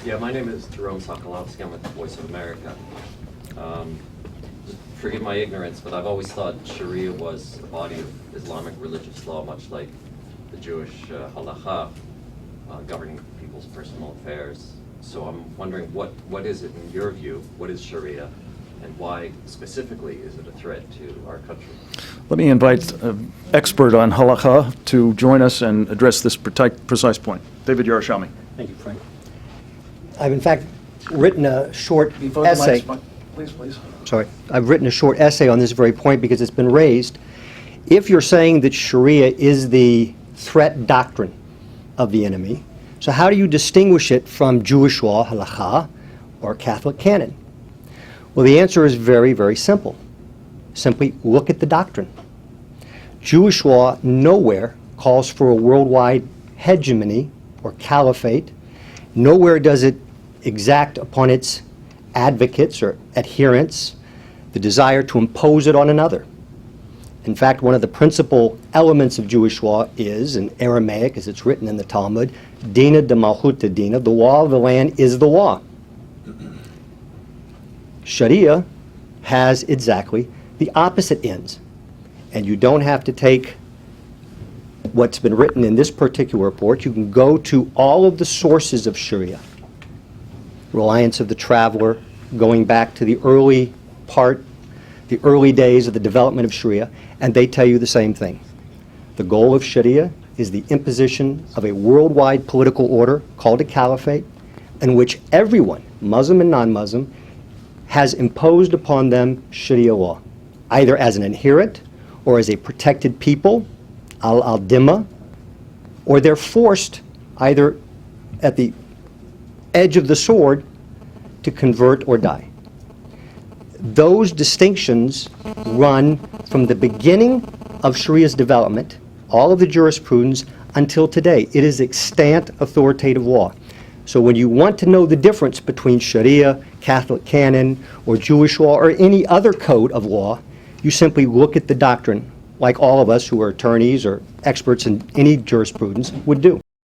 Yeah, my name is Jerome Sokolovsky. I'm with the Voice of America. Forgive my ignorance, but I've always thought Sharia was a body of Islamic religious law, much like the Jewish halakha, governing people's personal affairs. So I'm wondering, what is it in your view? What is Sharia, and why specifically is it a threat to our country? Let me invite an expert on halakha to join us and address this precise point. David Yerushalmi. Thank you, Frank. I've in fact written a short essay. Please. Sorry, I've written a short essay on this very point because it's been raised. If you're saying that Sharia is the threat doctrine of the enemy, so how do you distinguish it from Jewish law, halakha, or Catholic canon? Well, the answer is very, very simple. Simply look at the doctrine. Jewish law nowhere calls for a worldwide hegemony or caliphate. Nowhere does it exact upon its advocates or adherents the desire to impose it on another. In fact, one of the principal elements of Jewish law is, in Aramaic, as it's written in the Talmud, Dina de Malchuta Dina, the law of the land is the law. Shariah has exactly the opposite ends. And you don't have to take what's been written in this particular report. You can go to all of the sources of Shariah. Reliance of the Traveler, going back to the early days of the development of Shariah, and they tell you the same thing. The goal of Shariah is the imposition of a worldwide political order called a caliphate, in which everyone, Muslim and non-Muslim, has imposed upon them Shariah law, either as an adherent or as a protected people, al-dhimma, or they're forced either at the edge of the sword to convert or die. Those distinctions run from the beginning of Shariah's development, all of the jurisprudence, until today. It is extant authoritative law. So when you want to know the difference between Shariah, Catholic canon, or Jewish law, or any other code of law, you simply look at the doctrine, like all of us who are attorneys or experts in any jurisprudence would do.